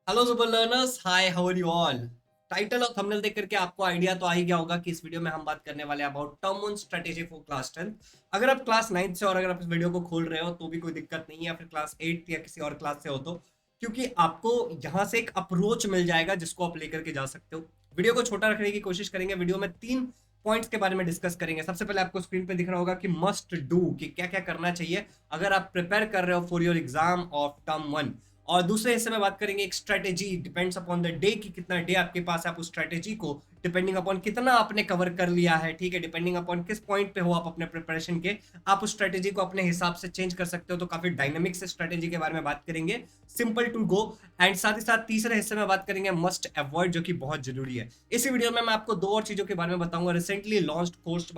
Hello super learners, hi, how are you all. Title और thumbnail देख करके आपको आइडिया तो आ ही गया होगा कि इस वीडियो में हम बात करने वाले हैं about term one strategy for class 10। अगर आप क्लास 9 से और अगर आप इस वीडियो को खोल रहे हो तो भी कोई दिक्कत नहीं है, या फिर क्लास 8 या किसी और क्लास से हो तो, क्योंकि आपको यहाँ से एक अप्रोच मिल जाएगा जिसको आप लेकर के जा सकते हो। वीडियो को छोटा रखने की कोशिश करेंगे। वीडियो में 3 पॉइंट्स के बारे में डिस्कस करेंगे। सबसे पहले आपको स्क्रीन पे दिख रहा होगा कि मस्ट डू, कि क्या क्या करना चाहिए अगर आप प्रिपेयर कर रहे हो for your exam of term 1। और दूसरे हिस्से में बात करेंगे एक strategy, depends upon the day कि कितना डे आपके पास है, आप उस स्ट्रेटेजी को डिपेंडिंग अपॉन कितना आपने कवर कर लिया है, ठीक है, डिपेंडिंग अपॉन किस पॉइंट पे हो आप अपने प्रिपरेशन के, आप उस स्ट्रेटेजी को अपने हिसाब से चेंज कर सकते हो। तो काफी डायनेमिक से स्ट्रेटेजी के बारे में बात करेंगे, सिंपल टू गो। एंड साथ ही साथ तीसरे हिस्से में बात करेंगे मस्ट अवॉइड, जो कि बहुत जरूरी है। इसी वीडियो में मैं आपको दो और चीजों के बारे में बताऊंगा, recently launched course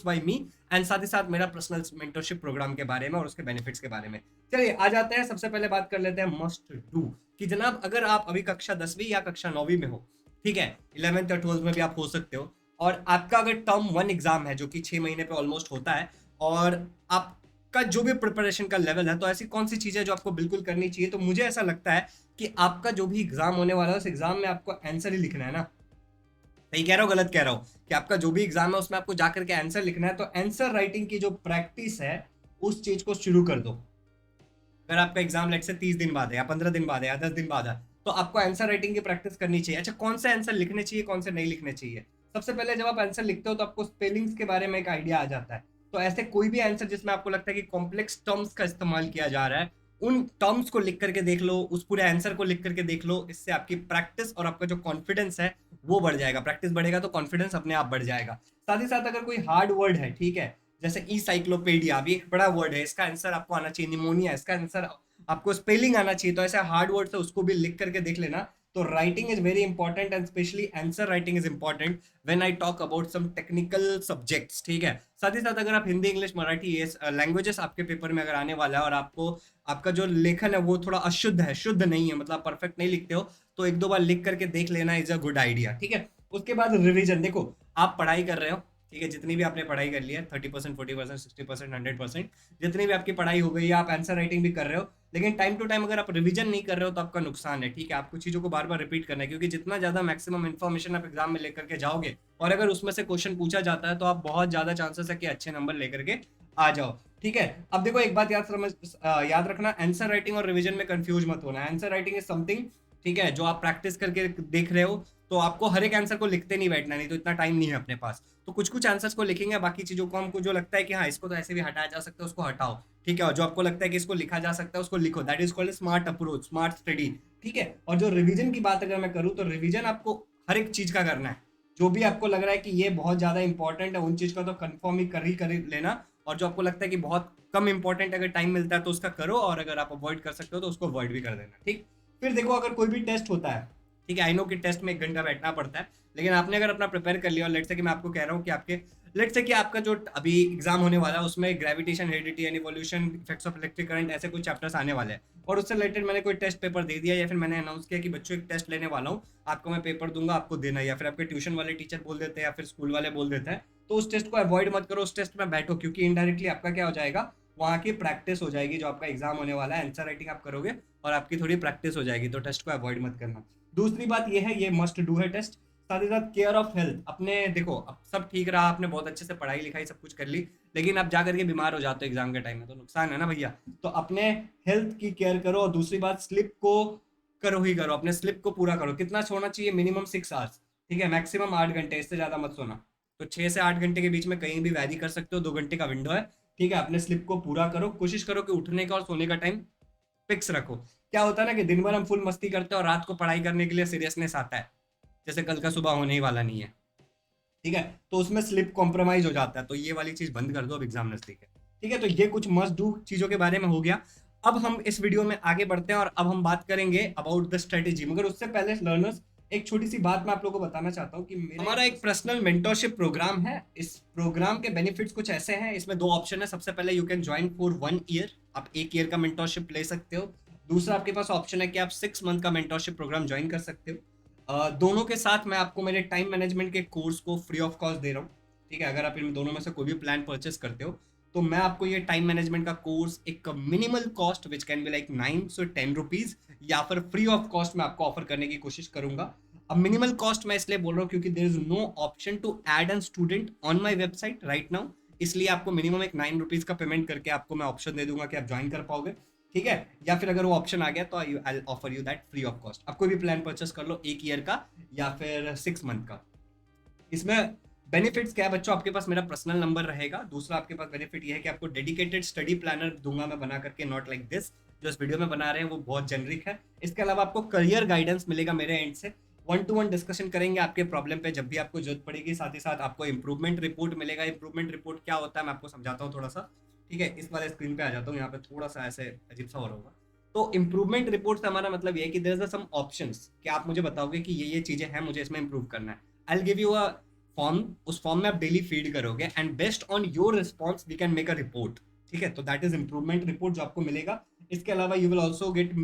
by me and साथ ही साथ मेरा पर्सनल मेंटरशिप प्रोग्राम के बारे में और उसके बेनिफिट्स के बारे में। चलिए आ जाते हैं। सबसे पहले बात कर लेते हैं मस्ट डू, कि जनाब अगर आप अभी कक्षा 10वीं या कक्षा 9वीं में हो, ठीक है, 11th या 12th में भी आप हो सकते हो, और आपका अगर टर्म 1 एग्जाम है जो कि 6 महीने पे ऑलमोस्ट होता है, और आपका जो भी प्रिपरेशन का लेवल है, तो ऐसी कौन सी चीजें जो आपको बिल्कुल करनी चाहिए। तो मुझे ऐसा लगता है कि आपका जो भी एग्जाम होने वाला है उस एग्जाम में आपको आंसर ही लिखना है ना। सही कह रहा हूँ गलत कह रहा हूँ? कि आपका जो भी एग्जाम है उसमें आपको जाकर के आंसर लिखना है, तो आंसर राइटिंग की जो प्रैक्टिस है उस चीज को शुरू कर दो। अगर आपका एग्जाम लेट से 30 दिन बाद है या 15 दिन बाद है या 10 दिन बाद है, तो आपको आंसर राइटिंग की प्रैक्टिस करनी चाहिए। अच्छा, कौन से आंसर लिखने चाहिए, कौन से नहीं लिखने चाहिए। सबसे पहले जब आप आंसर लिखते हो तो आपको स्पेलिंग्स के बारे में एक आइडिया आ जाता है। तो ऐसे कोई भी आंसर जिसमें आपको लगता है कि कॉम्प्लेक्स टर्म्स का इस्तेमाल किया जा रहा है, उन टर्म्स को लिख करके देख लो, उस पूरे आंसर को लिख करके देख लो। इससे आपकी प्रैक्टिस और आपका जो कॉन्फिडेंस है वो बढ़ जाएगा। प्रैक्टिस बढ़ेगा तो कॉन्फिडेंस अपने आप बढ़ जाएगा। साथ ही साथ अगर कोई हार्ड वर्ड है, ठीक है, जैसे ई साइक्लोपीडिया भी एक बड़ा वर्ड है, इसका आंसर आपको आना चाहिए। निमोनिया, इसका आंसर आपको स्पेलिंग आना चाहिए। तो ऐसे हार्ड वर्ड है उसको भी लिख करके देख लेना। तो writing is very important and specially answer writing is important when I talk about some technical subjects, ठीक है। साथ ही साथ अगर आप हिंदी, इंग्लिश, मराठी, ये लैंग्वेजेस आपके पेपर में अगर आने वाला है और आपको आपका जो लेखन है वो थोड़ा अशुद्ध है, शुद्ध नहीं है, मतलब परफेक्ट नहीं लिखते हो, तो एक दो बार लिख करके देख लेना इज अ गुड आइडिया, ठीक है। उसके बाद रिविजन। देखो, आप पढ़ाई कर रहे हो, ठीक है, जितनी भी आपने पढ़ाई कर ली है, 30%, 40%, 60%, 100%, जितनी भी आपकी पढ़ाई हो गई है, आप आंसर राइटिंग भी कर रहे हो, लेकिन टाइम टू टाइम अगर आप रिवीजन नहीं कर रहे हो तो आपका नुकसान है, ठीक है। आपको चीजों को बार बार रिपीट करना है, क्योंकि जितना ज्यादा मैक्सिमम इन्फॉर्मेशन आप एग्जाम में लेकर के जाओगे और अगर उसमें से क्वेश्चन पूछा जाता है तो आप बहुत ज्यादा चांसेस है कि अच्छे नंबर लेकर के आ जाओ, ठीक है। अब देखो, एक बात याद रखना, आंसर राइटिंग और रिवीजन में कंफ्यूज मत होना। आंसर राइटिंग इज समथिंग, ठीक है, जो आप प्रैक्टिस करके देख रहे हो, तो आपको हर एक आंसर को लिखते नहीं बैठना, नहीं तो इतना टाइम नहीं है अपने पास। तो कुछ कुछ आंसर्स को लिखेंगे, बाकी चीजों को हमको जो लगता है कि हाँ इसको तो ऐसे भी हटाया जा सकता है उसको हटाओ, ठीक है। और जो आपको लगता है कि इसको लिखा जा सकता है उसको लिखो। That is called smart approach, smart study, ठीक है। और जो रिवीजन की बात अगर मैं करूँ तो रिवीजन आपको हर एक चीज का करना है। जो भी आपको लग रहा है कि ये बहुत ज्यादा इंपॉर्टेंट है उन चीज का तो कंफर्म ही कर लेना। और जो आपको लगता है कि बहुत कम इंपॉर्टेंट, अगर टाइम मिलता है तो उसका करो, और अगर आप अवॉइड कर सकते हो तो उसको अवॉइड भी कर देना, ठीक। फिर देखो, अगर कोई भी टेस्ट होता है, ठीक है, आई नो कि टेस्ट में 1 घंटा बैठना पड़ता है, लेकिन आपने अगर अपना प्रिपेयर कर लिया, और लेट से कि मैं आपको कह रहा हूँ कि आपके लेट से कि आपका जो अभी एग्जाम होने वाला है उसमें gravitation, heredity and evolution, effects of electric current, ऐसे कुछ चैप्टर्स आने वाले हैं, और उससे रिलेटेड मैंने कोई टेस्ट पेपर दे दिया, या फिर मैंने अनाउंस किया कि बच्चों एक टेस्ट लेने वाला हूँ, आपको मैं पेपर दूंगा, आपको देना है, या फिर आपके ट्यूशन वाले टीचर बोल देते हैं या फिर स्कूल वाले बोल देते हैं, तो उस टेस्ट को अवॉइड मत करो, उस टेस्ट में बैठो, क्योंकि इनडायरेक्टली आपका क्या हो जाएगा, वहाँ की प्रैक्टिस हो जाएगी। जो आपका एग्जाम होने वाला है, आंसर राइटिंग आप करोगे और आपकी थोड़ी प्रैक्टिस हो जाएगी, तो टेस्ट को अवॉइड मत करना। दूसरी बात ये है, ये मस्ट डू है टेस्ट। साथ ही साथ केयर ऑफ हेल्थ अपने, देखो अब सब ठीक रहा, आपने बहुत अच्छे से पढ़ाई लिखाई सब कुछ कर ली, लेकिन आप जा करके बीमार हो जाते हो एग्जाम के टाइम में, तो नुकसान है ना भैया। तो अपने हेल्थ की केयर करो। और दूसरी बात, स्लिप को करो ही करो, अपने स्लिप को पूरा करो। कितना सोना चाहिए? मिनिमम 6 आवर्स, ठीक है, मैक्सिमम 8 घंटे, इससे ज्यादा मत सोना। तो 6 से 8 घंटे के बीच में कहीं भी वैरी कर सकते हो, 2 घंटे का विंडो है, ठीक है। अपने स्लिप को पूरा करो, कोशिश करो कि उठने का और सोने का टाइम फिक्स रखो। क्या होता है ना कि दिन भर हम फुल मस्ती करते हैं और रात को पढ़ाई करने के लिए सीरियसनेस आता है, जैसे कल का सुबह होने ही वाला नहीं है, ठीक है, तो उसमें स्लिप कॉम्प्रोमाइज हो जाता है। तो ये वाली चीज बंद कर दो, अब एग्जाम नजदीक है, ठीक है। तो ये कुछ मस्ट डू चीजों के बारे में हो गया। अब हम इस वीडियो में आगे बढ़ते हैं और अब हम बात करेंगे अबाउट द स्ट्रेटेजी। मगर उससे पहले लर्नर्स, एक छोटी सी बात मैं आप लोगों को बताना चाहता हूँ कि हमारा एक पर्सनल मेंटरशिप प्रोग्राम है। इस प्रोग्राम के बेनिफिट्स कुछ ऐसे हैं, इसमें 2 ऑप्शन है। सबसे पहले, you can join for 1 year, आप 1 ईयर का मेंटरशिप ले सकते हो। दूसरा, आपके पास ऑप्शन है कि आप 6 मंथ का मेंटरशिप प्रोग्राम ज्वाइन कर सकते हो। दोनों के साथ मैं आपको मेरे टाइम मैनेजमेंट के कोर्स को फ्री ऑफ कॉस्ट दे रहा हूँ, ठीक है। अगर आप इन दोनों में से कोई भी प्लान परचेस करते हो तो मैं आपको ये टाइम मैनेजमेंट का कोर्स एक minimal cost which can be like 9 से 10 रुपीज या फिर फ्री ऑफ कॉस्ट मैं आपको ऑफर करने की कोशिश करूंगा। अब मिनिमल कॉस्ट मैं इसलिए बोल रहा हूँ क्योंकि there is no option to add an student on my website right now, इसलिए आपको मिनिमम एक 9 रुपीज का पेमेंट करके आपको मैं ऑप्शन दे दूंगा कि आप ज्वाइन कर पाओगे, ठीक है। या फिर अगर वो ऑप्शन आ गया तो I offer you that free of cost. आप कोई भी प्लान परचेस कर लो, 1 ईयर का या फिर 6 मंथ का। इसमें बेनिफिट्स क्या है बच्चों, आपके पास मेरा पर्सनल नंबर रहेगा। दूसरा आपके पास बेनिफिट ये है कि आपको डेडिकेटेड स्टडी प्लानर दूंगा मैं बना करके, नॉट लाइक दिस जो इस वीडियो में बना रहे हैं वो बहुत जेनरिक है। इसके अलावा आपको करियर गाइडेंस मिलेगा मेरे एंड से, 1-to-1 डिस्कशन करेंगे आपके प्रॉब्लम पे जब भी आपको जरूरत पड़ेगी। साथ ही साथ आपको इंप्रूवमेंट रिपोर्ट मिलेगा। इंप्रूवमेंट रिपोर्ट क्या होता है मैं आपको समझाता हूँ थोड़ा सा, ठीक है। इस वाले स्क्रीन पे आ जाता हूँ, यहाँ पे थोड़ा सा ऐसे अजीब सा हो रहा होगा। तो इंप्रूवमेंट रिपोर्ट से हमारा मतलब ये है कि देयर इज सम ऑप्शंस कि आप मुझे बताओगे कि ये चीजें हैं, मुझे इसमें इंप्रूव करना है। I will give you a form, उस फॉर्म में आप डेली फीड करोगे and based on your response we can make a report, ठीक है। तो दैट इज इंप्रूवमेंट रिपोर्ट जो आपको मिलेगा। इसके अलावा you will also get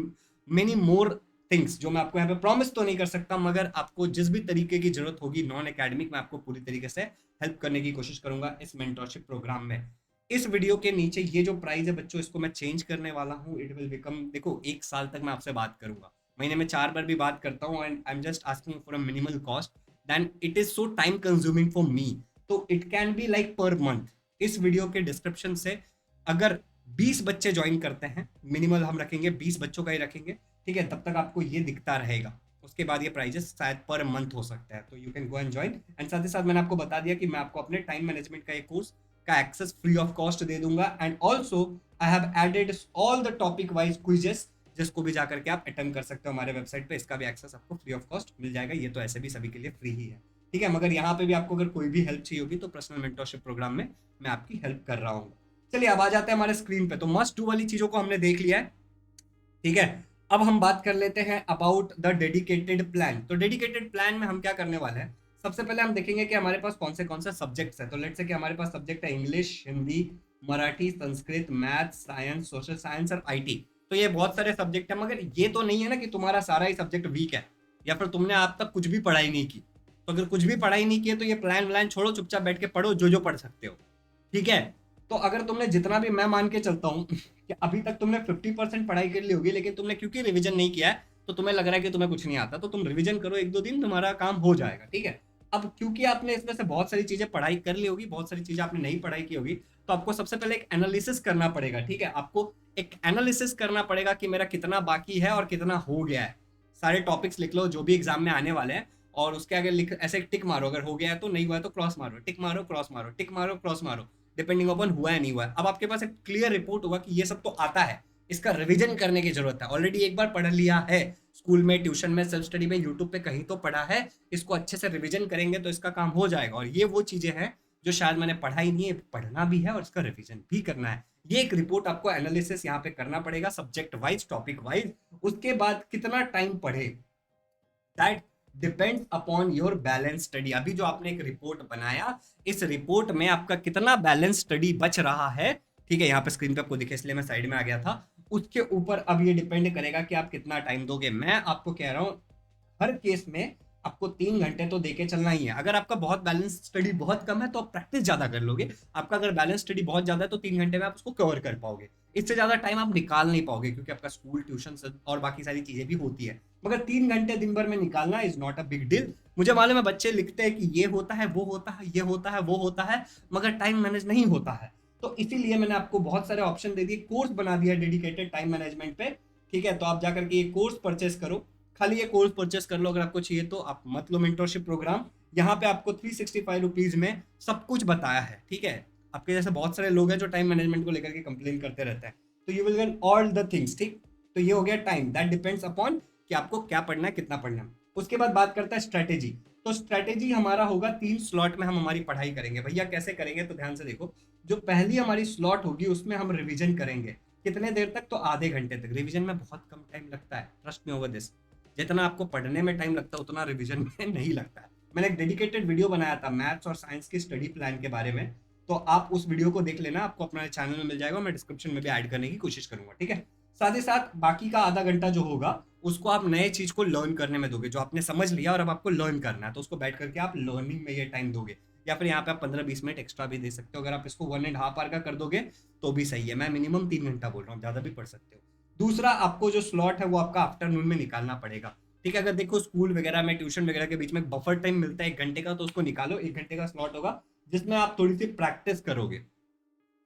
many more things जो मैं आपको यहाँ पे प्रॉमिस तो नहीं कर सकता, मगर आपको जिस भी तरीके की जरूरत होगी नॉन एकेडमिक मैं आपको पूरी तरीके से हेल्प करने की कोशिश करूंगा इस मेंटरशिप प्रोग्राम में। इस वीडियो के नीचे ये जो प्राइस है बच्चों इसको मैं चेंज करने वाला हूँ। इट विल बिकम, देखो 1 साल तक मैं आपसे बात करूंगा, महीने में 4 बार भी बात करता हूँ and I am just asking for a minimal cost, then it is so time consuming for me. तो it can be like per month. इस वीडियो के डिस्क्रिप्शन से अगर 20 बच्चे ज्वाइन करते हैं, मिनिमल हम रखेंगे 20 बच्चों का ही रखेंगे, ठीक है, तब तक आपको ये दिखता रहेगा। उसके बाद ये प्राइजेस शायद पर मंथ हो सकता है, तो you can go and join. And साथ ही साथ मैंने आपको बता दिया कि मैं आपको अपने टाइम मैनेजमेंट का एक कोर्स का एक्सेस फ्री ऑफ कॉस्ट दे दूंगा and also I have added all the topic wise quizzes जिसको भी जाकर के आप अटेम्प्ट कर सकते हो हमारे वेबसाइट पे। इसका भी एक्सेस आपको फ्री ऑफ कॉस्ट मिल जाएगा। ये तो ऐसे भी सभी के लिए फ्री ही है, ठीक है। मगर यहाँ पे भी आपको अगर कोई भी हेल्प चाहिए होगी तो पर्सनल मेंटरशिप प्रोग्राम में मैं आपकी हेल्प कर रहा हूँ। चलिए अब आ जाते हैं हमारे स्क्रीन पे। तो मस्ट डू वाली चीजों को हमने देख लिया है, ठीक है। अब हम बात कर लेते हैं अबाउट द डेडिकेटेड प्लान। तो डेडिकेटेड प्लान में हम क्या करने वाले हैं, सबसे पहले हम देखेंगे कि हमारे पास कौन से सब्जेक्ट्स हैं। तो लेट्स से कि हमारे पास सब्जेक्ट है English, Hindi, Marathi, Sanskrit, math, science, social science और आईटी। तो ये बहुत सारे सब्जेक्ट है, मगर ये तो नहीं है ना कि तुम्हारा सारा ही सब्जेक्ट वीक है या फिर तुमने आज तक कुछ भी पढ़ाई नहीं की। तो अगर कुछ भी पढ़ाई नहीं की है तो ये प्लान व्लान छोड़ो, चुपचाप बैठ के पढ़ो जो जो पढ़ सकते हो, ठीक है। तो अगर तुमने जितना भी, मैं मान के चलता हूँ कि अभी तक तुमने 50% पढ़ाई कर ली होगी, लेकिन तुमने क्योंकि रिवीजन नहीं किया है तो तुम्हें लग रहा है कि तुम्हें कुछ नहीं आता, तो तुम रिवीजन करो 1-2 दिन, तुम्हारा काम हो जाएगा, ठीक है। अब क्योंकि आपने इसमें से बहुत सारी चीजें पढ़ाई कर ली होगी, बहुत सारी चीजें आपने नहीं पढ़ाई की होगी, तो आपको सबसे पहले एक एनालिसिस करना पड़ेगा, ठीक है। आपको एक एनालिसिस करना पड़ेगा कि मेरा कितना बाकी है और कितना हो गया है। सारे टॉपिक्स लिख लो जो भी एग्जाम में आने वाले हैं और उसके आगे लिख, ऐसे टिक मारो, अगर हो गया है तो, नहीं हुआ है तो क्रॉस मारो, टिक मारो क्रॉस मारो, टिक मारो क्रॉस मारो, डिपेंडिंग अपॉन हुआ है नहीं हुआ है। अब आपके पास एक क्लियर रिपोर्ट होगा कि ये सब तो आता है, इसका रिवीजन करने की जरूरत है। ऑलरेडी एक बार पढ़ लिया है, स्कूल में, ट्यूशन में, सेल्फ स्टडी में, यूट्यूब पे कहीं तो पढ़ा है, इसको अच्छे से रिवीजन करेंगे तो इसका काम हो जाएगा। और ये वो चीजें हैं जो शायद मैंने पढ़ाई नहीं है, पढ़ना भी है और इसका रिवीजन भी करना है। ये एक रिपोर्ट आपको एनालिसिस यहाँ पे करना पड़ेगा सब्जेक्ट वाइज, टॉपिक वाइज। उसके बाद कितना टाइम पढ़े that depends upon your balance study. अभी जो आपने एक रिपोर्ट बनाया, इस रिपोर्ट में आपका कितना बैलेंस स्टडी बच रहा है, ठीक है। यहाँ पे स्क्रीन पे आपको दिखे इसलिए मैं साइड में आ गया था। उसके ऊपर अब ये डिपेंड करेगा कि आप कितना टाइम दोगे। मैं आपको कह रहा हूँ हर केस में आपको 3 घंटे तो देके चलना ही है। अगर आपका बहुत बैलेंस स्टडी बहुत कम है तो आप प्रैक्टिस ज्यादा कर लोगे। आपका अगर बैलेंस स्टडी बहुत ज्यादा है तो 3 घंटे में आप उसको कवर कर पाओगे। इससे ज्यादा टाइम आप निकाल नहीं पाओगे क्योंकि आपका स्कूल, ट्यूशन और बाकी सारी चीजें भी होती है। मगर 3 घंटे दिन भर में निकालना is not a big deal. मुझे मालूम है बच्चे लिखते हैं कि ये होता है, वो होता है, ये होता है, वो होता है, मगर टाइम मैनेज नहीं होता है। तो इसीलिए मैंने आपको बहुत सारे ऑप्शन दे दिए, कोर्स बना दिया डेडिकेटेड टाइम मैनेजमेंट पे, ठीक है। तो आप जाकर के ये कोर्स परचेस करो, खाली ये कोर्स परचेस कर लो अगर आपको चाहिए तो। आप मत लो मेंटरशिप प्रोग्राम, यहाँ पे आपको 365 रुपीज में सब कुछ बताया है, ठीक है। आपके जैसे बहुत सारे लोग हैं जो टाइम मैनेजमेंट को लेकर के कंप्लेन करते रहते हैं, तो you will get all the things, ठीक। तो ये हो गया टाइम, दैट डिपेंड्स अपॉन कि आपको क्या पढ़ना है, कितना पढ़ना है। उसके बाद बात करता है स्ट्रेटेजी। तो स्ट्रेटेजी हमारा होगा 3 स्लॉट में हम हमारी पढ़ाई करेंगे। भैया कैसे करेंगे, तो ध्यान से देखो। जो पहली हमारी स्लॉट होगी उसमें हम रिवीजन करेंगे। कितने देर तक, तो आधे घंटे तक। रिवीजन में बहुत कम टाइम लगता है, ट्रस्ट मी ओवर दिस। जितना आपको पढ़ने में टाइम लगता है उतना रिवीजन में नहीं लगता है। मैंने एक डेडिकेटेड वीडियो बनाया था मैथ्स और साइंस की स्टडी प्लान के बारे में, तो आप उस वीडियो को देख लेना, आपको अपने चैनल में मिल जाएगा। मैं डिस्क्रिप्शन में भी ऐड करने की कोशिश करूंगा, ठीक है। साथ ही साथ बाकी का आधा घंटा जो होगा उसको आप नए चीज को लर्न करने में दोगे। जो आपने समझ लिया और अब आपको लर्न करना है, तो उसको बैठ करके आप लर्निंग में ये टाइम दोगे। या फिर यहाँ पे आप 15-20 मिनट एक्स्ट्रा भी दे सकते हो। अगर आप इसको 1.5 आवर का कर दोगे तो भी सही है। मैं मिनिमम 3 घंटा बोल रहा हूँ, ज़्यादा भी पढ़ सकते हो। दूसरा, आपको जो स्लॉट है वो आपका आफ्टरनून में निकालना पड़ेगा। ठीक है, अगर देखो स्कूल वगैरह में, ट्यूशन वगैरह के बीच में बफर टाइम मिलता है 1 घंटे का, तो उसको निकालो। 1 घंटे का स्लॉट होगा जिसमें आप थोड़ी सी प्रैक्टिस करोगे।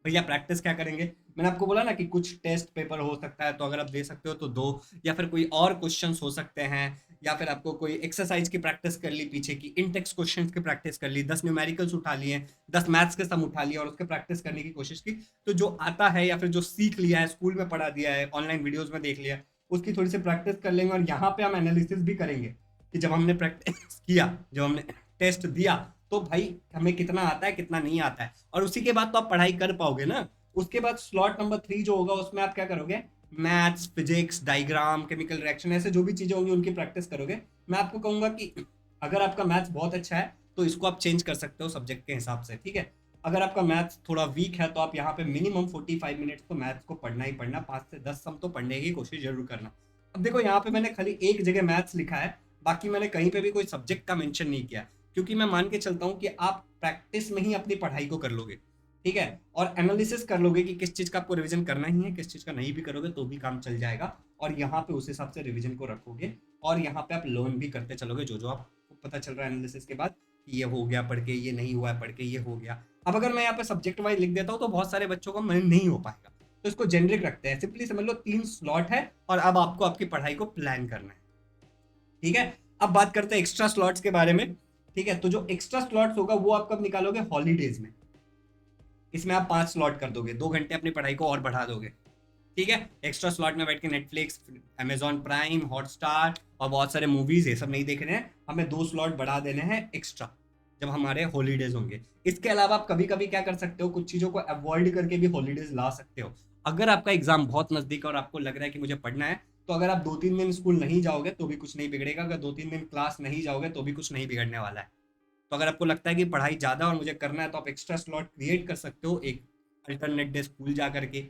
भैया प्रैक्टिस क्या करेंगे, मैंने आपको बोला ना कि कुछ टेस्ट पेपर हो सकता है, तो अगर आप दे सकते हो तो दो, या फिर कोई और क्वेश्चंस हो सकते हैं, या फिर आपको कोई एक्सरसाइज की प्रैक्टिस कर ली पीछे की, इंटेक्स क्वेश्चंस की प्रैक्टिस कर ली, 10 न्यूमेरिकल्स उठा लिए, 10 मैथ्स के सम उठा लिए और उसके प्रैक्टिस करने की कोशिश की। तो जो आता है या फिर जो सीख लिया है, स्कूल में पढ़ा दिया है, ऑनलाइन वीडियोज में देख लिया, उसकी थोड़ी सी प्रैक्टिस कर लेंगे। और यहाँ पे हम एनालिसिस भी करेंगे कि जब हमने प्रैक्टिस किया, जब हमने टेस्ट दिया, तो भाई हमें कितना आता है कितना नहीं आता है, और उसी के बाद तो आप पढ़ाई कर पाओगे ना। उसके बाद स्लॉट नंबर 3 जो होगा उसमें आप क्या करोगे, maths, physics, diagram, chemical reaction, ऐसे जो भी चीजें होंगी उनकी प्रैक्टिस करोगे। मैं आपको कहूंगा कि अगर आपका मैथ्स बहुत अच्छा है तो इसको आप चेंज कर सकते हो सब्जेक्ट के हिसाब से, ठीक है। अगर आपका मैथ्स थोड़ा वीक है तो आप यहाँ पे मिनिमम 45 मिनट्स तो मैथ्स को पढ़ना ही पढ़ना, 5 से 10 सम तो पढ़ने की कोशिश जरूर करना। अब देखो यहाँ पे मैंने खाली एक जगह मैथ्स लिखा है, बाकी मैंने कहीं पे भी कोई सब्जेक्ट का मेंशन नहीं किया, क्योंकि मैं मान के चलता हूँ कि आप प्रैक्टिस में ही अपनी पढ़ाई को कर लोगे, ठीक है, और एनालिसिस कर लोगे कि किस चीज का आपको रिवीजन करना ही है, किस चीज का नहीं भी करोगे तो भी काम चल जाएगा। और यहाँ पे उस हिसाब से रिवीजन को रखोगे, और यहाँ पे आप लर्न भी करते चलोगे जो जो आपको पता चल रहा है एनालिसिस के बाद, कि ये हो गया पढ़ के, ये नहीं हुआ है पढ़ के, ये हो गया। अब अगर मैं यहाँ पे सब्जेक्ट वाइज लिख देता हूँ तो बहुत सारे बच्चों को मन नहीं हो पाएगा, तो इसको जेनरिक रखते हैं। सिंपली समझ लो 3 स्लॉट है और अब आपको आपकी पढ़ाई को प्लान करना है, ठीक है। अब बात करते हैं एक्स्ट्रा स्लॉट्स के बारे में, ठीक है। तो जो एक्स्ट्रा स्लॉट्स होगा वो आप कब निकालोगे, हॉलीडेज में। इसमें आप 5 स्लॉट कर दोगे, 2 घंटे अपनी पढ़ाई को और बढ़ा दोगे, ठीक है। एक्स्ट्रा स्लॉट में बैठ के नेटफ्लिक्स, अमेजॉन प्राइम, हॉटस्टार और बहुत सारे मूवीज ये सब नहीं देखने हैं, हमें 2 स्लॉट बढ़ा देने हैं एक्स्ट्रा जब हमारे हॉलीडेज होंगे। इसके अलावा आप कभी कभी क्या कर सकते हो, कुछ चीजों को अवॉइड करके भी हॉलीडेज ला सकते हो। अगर आपका एग्जाम बहुत नजदीक है और आपको लग रहा है कि मुझे पढ़ना है, तो अगर आप 2-3 दिन स्कूल नहीं जाओगे तो भी कुछ नहीं बिगड़ेगा, अगर 2-3 दिन क्लास नहीं जाओगे तो भी कुछ नहीं बिगड़ने वाला है। तो अगर आपको लगता है कि पढ़ाई ज़्यादा और मुझे करना है, तो आप एक्स्ट्रा स्लॉट क्रिएट कर सकते हो एक अल्टरनेट डे स्कूल जा करके,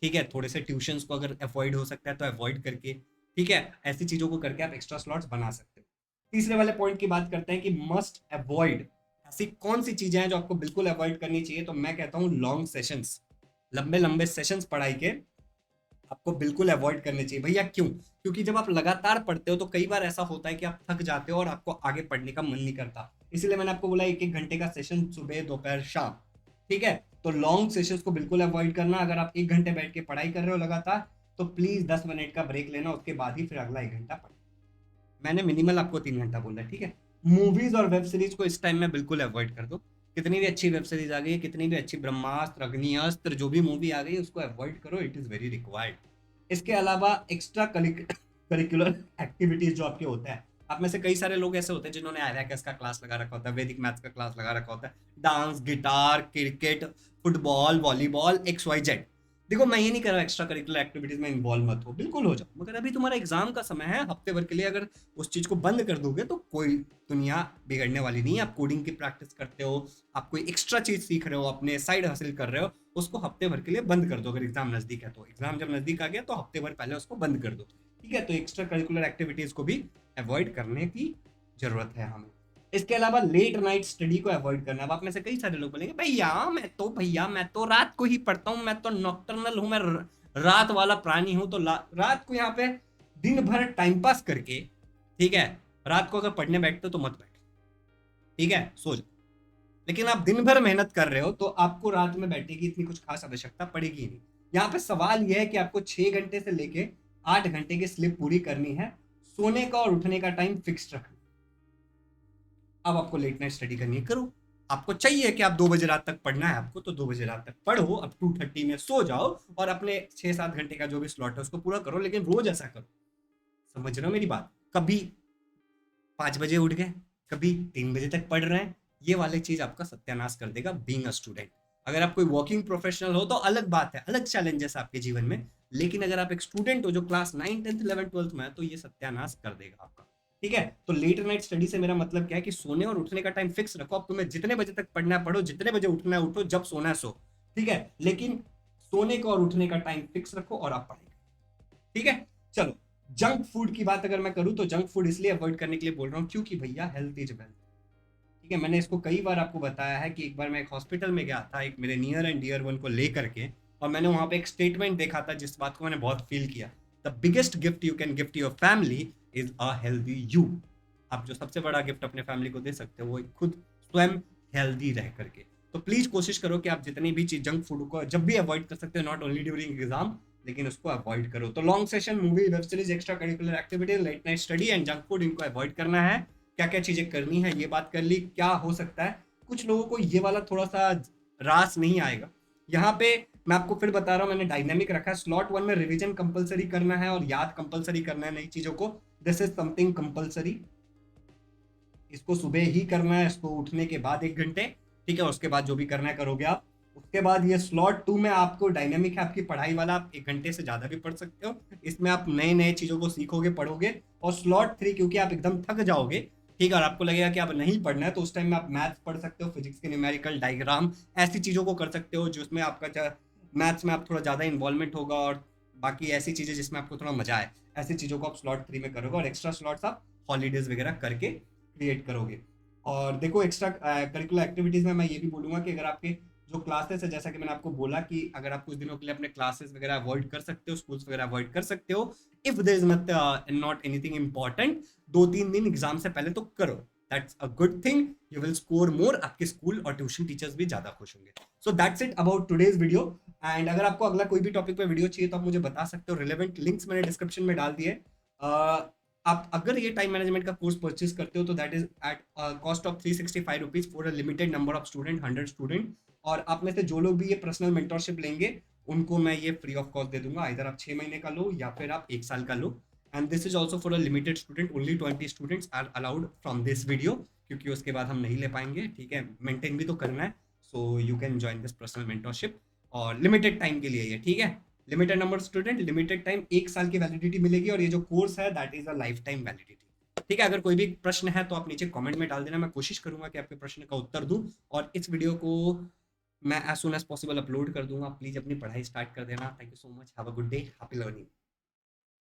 ठीक है। थोड़े से ट्यूशंस को अगर अवॉइड हो सकता है तो अवॉइड करके, ठीक है, ऐसी चीज़ों को करके आप एक्स्ट्रा स्लॉट्स बना सकते हो। तीसरे वाले पॉइंट की बात करते हैं कि मस्ट अवॉइड, ऐसी कौन सी चीज़ें हैं जो आपको बिल्कुल अवॉइड करनी चाहिए। तो मैं कहता हूँ लॉन्ग सेशंस, लंबे लंबे सेशंस पढ़ाई के आपको बिल्कुल अवॉइड करने चाहिए। भैया क्यों, क्योंकि जब आप लगातार पढ़ते हो तो कई बार ऐसा होता है कि आप थक जाते हो और आपको आगे पढ़ने का मन नहीं करता। इसीलिए मैंने आपको बोला 1-1 घंटे का सेशन, सुबह दोपहर शाम, ठीक है। तो लॉन्ग सेशंस को बिल्कुल अवॉइड करना। अगर आप 1 घंटे बैठ के पढ़ाई कर रहे हो लगातार, तो प्लीज 10 मिनट का ब्रेक लेना, उसके बाद ही फिर अगला 1 घंटा पढ़ना। मैंने मिनिमल आपको 3 घंटा बोला है, ठीक है। मूवीज और वेब सीरीज को इस टाइम में बिल्कुल अवॉइड कर दो। कितनी भी अच्छी वेब सीरीज आ गई है, कितनी भी अच्छी ब्रह्मास्त्र, अग्निअस्त्र, जो भी मूवी आ गई है उसको अवॉइड करो, इट इज वेरी रिक्वायर्ड। इसके अलावा एक्स्ट्रा करिकुलर एक्टिविटीज जो आपके होता है, आप में से कई सारे लोग ऐसे होते हैं जिन्होंने एबैकस का क्लास लगा रखा होता है, वैदिक मैथ्स का क्लास लगा रखा होता है, dance, guitar, cricket, football, volleyball, XYZ। देखो मैं ये नहीं कर रहा एक्स्ट्रा करिकुलर एक्टिविटीज में इन्वॉल्व मत हो, बिल्कुल हो जाओ, मगर अभी तुम्हारा एग्जाम का समय है, हफ्ते भर के लिए अगर उस चीज को बंद कर दोगे तो कोई दुनिया बिगड़ने वाली नहीं है। आप कोडिंग की प्रैक्टिस करते हो, आप कोई एक्स्ट्रा चीज सीख रहे हो, अपने साइड हासिल कर रहे हो, उसको हफ्ते भर के लिए बंद कर दो। अगर एग्जाम नजदीक है तो, एग्जाम जब नजदीक आ गया तो हफ्ते भर पहले उसको बंद कर दो, ठीक है। तो एक्स्ट्रा करिकुलर एक्टिविटीज को भी अवॉइड करने की जरूरत है हमें। इसके अलावा लेट नाइट स्टडी को अवॉइड करना। अब आप में से कई सारे लोग बोलेंगे भैया मैं तो रात को ही पढ़ता हूँ, मैं तो नॉक्टर्नल हूँ, मैं रात वाला प्राणी हूँ, तो रात को यहाँ पे दिन भर टाइम पास करके, ठीक है, रात को अगर पढ़ने बैठते हो तो मत बैठो, ठीक है, सो जाओ। लेकिन आप दिन भर मेहनत कर रहे हो तो आपको रात में बैठने की इतनी कुछ खास आवश्यकता पड़ेगी ही नहीं। यहाँ पे सवाल यह है कि आपको 6 घंटे से लेके 8 घंटे की स्लिप पूरी करनी है, सोने का और उठने का टाइम फिक्स रखना। अब आपको लेट नाइट स्टडी करनी है, करो। आपको चाहिए कि आप 2 बजे रात तक पढ़ना है आपको, तो 2 बजे रात तक पढ़ो, अब 2:30 में सो जाओ और अपने 6-7 घंटे का जो भी स्लॉट है उसको पूरा करो, लेकिन रोज ऐसा करो। समझ रहे हो मेरी बात, कभी 5 बजे उठ गए, कभी 3 बजे तक पढ़ रहे हैं, ये वाली चीज आपका सत्यानाश कर देगा बीइंग अ स्टूडेंट। अगर आप कोई वर्किंग प्रोफेशनल हो तो अलग बात है, अलग चैलेंजेस आपके जीवन में, लेकिन अगर आप एक स्टूडेंट हो जो क्लास 9, 10th, 11th, 12th में है, तो ये सत्यानाश कर देगा आपका, ठीक है। तो लेट नाइट स्टडी से मेरा मतलब क्या है कि सोने और उठने का टाइम फिक्स रखो। अब तुम्हें जितने बजे तक पढ़ना है पढ़ो, जितने बजे उठना है उठो, जब सोना है सो, ठीक है, लेकिन सोने का और उठने का टाइम फिक्स रखो और आप पढ़ाई करो, ठीक है। चलो, जंक फूड की बात अगर मैं करूं तो जंक फूड इसलिए अवॉइड करने के लिए बोल रहा हूं क्योंकि भैया हेल्थ इज वेल्थ, ठीक है, मैंने इसको कई बार आपको बताया है कि एक बार मैं एक हॉस्पिटल में गया था एक मेरे नियर एंड डियर वन को लेकर के, और मैंने वहां पे एक स्टेटमेंट देखा था जिस बात को मैंने बहुत फील किया। The biggest gift you can gift your family is a healthy you. आप जो सबसे बड़ा गिफ्ट अपने फैमिली को दे सकते हो वो एक खुद स्वयं हेल्दी रह करके। तो प्लीज कोशिश करो कि आप जितनी भी चीज जंक फूड को जब भी अवॉइड कर सकते हो, नॉट ओनली ड्यूरिंग एग्जाम, लेकिन उसको अवॉइड करो। तो long session, movie, web series, extra curricular activity, late night study and junk food, इनको अवॉइड करना है। क्या क्या चीजें करनी है ये बात कर ली। क्या हो सकता है कुछ लोगों को ये वाला थोड़ा सा रास नहीं आएगा। यहाँ पे मैं आपको फिर बता रहा हूँ, मैंने डायनेमिक रखा है। स्लॉट 1 में रिवीजन कंपलसरी करना है और याद कंपलसरी करना है नई चीजों को। दिस इज समथिंग कंपलसरी, इसको सुबह ही करना है, इसको उठने के बाद 1 घंटे, ठीक है। उसके बाद जो भी करना है करोगे आप। उसके बाद ये स्लॉट 2 में आपको डायनेमिक है आपकी पढ़ाई वाला, आप 1 घंटे से ज्यादा भी पढ़ सकते हो। इसमें आप नए नए चीजों को सीखोगे, पढ़ोगे। और स्लॉट 3 क्योंकि आप एकदम थक जाओगे, ठीक है, और आपको लगेगा कि आप नहीं पढ़ना है, तो उस टाइम में आप मैथ्स पढ़ सकते हो, फिजिक्स के न्यूमेरिकल, डायग्राम, ऐसी चीजों को कर सकते हो जिसमें आपका मैथ्स में आप थोड़ा ज्यादा इन्वॉल्वमेंट होगा, और बाकी ऐसी चीजें जिसमें आपको थोड़ा मजा आए, ऐसी चीजों को आप स्लॉट 3 में करोगे। और एक्स्ट्रा स्लॉट्स आप हॉलीडेज वगैरह करके क्रिएट करोगे। और देखो एक्स्ट्रा करिकुलर एक्टिविटीज में मैं ये भी बोलूंगा कि अगर आपके जो क्लासेस है, जैसा कि मैंने आपको बोला कि अगर आप कुछ दिनों के लिए अपने क्लासेस वगैरह अवॉइड कर सकते हो, स्कूल्स वगैरह अवॉइड कर सकते हो, if there is not anything important, 2-3 दिन एग्जाम से पहले तो करो। That's a good thing, you will score more, आपके स्कूल और ट्यूशन टीचर्स भी ज्यादा खुश होंगे। So that's it about today's video. And अगर आपको अगला कोई भी टॉपिक पे वीडियो चाहिए तो आप मुझे बता सकते हो। रिलेवेंट लिंक्स मैंने डिस्क्रिप्शन में डाल दिए। आप अगर ये टाइम मैनेजमेंट का कोर्स परचेज करते हो तो that is at cost of 365 rupees for a limited number of student, 100 student. और आप में से जो लोग भी ये पर्सनल मेंटरशिप लेंगे उनको मैं ये फ्री ऑफ कॉस्ट दे दूंगा। इधर आप 6 महीने का लो या फिर आप 1 साल का लो। And this is also for a limited student, only 20 students are allowed from this video, क्योंकि उसके बाद हम नहीं ले पाएंगे, ठीक है, मेंटेन भी तो करना है। So you can join this personal mentorship, और लिमिटेड टाइम के लिए ये, ठीक है। Limited number student, limited time, 1 साल की वैलिडिटी मिलेगी, और ये जो कोर्स है that is a life time validity. ठीक है, अगर कोई भी प्रश्न है तो आप नीचे कमेंट में डाल देना, मैं कोशिश करूंगा कि आपके प्रश्न का उत्तर दूं। और इस वीडियो को मैं as soon as possible upload कर दूंगा। प्लीज अपनी पढ़ाई स्टार्ट कर देना। Thank you so much, have a good day, happy learning.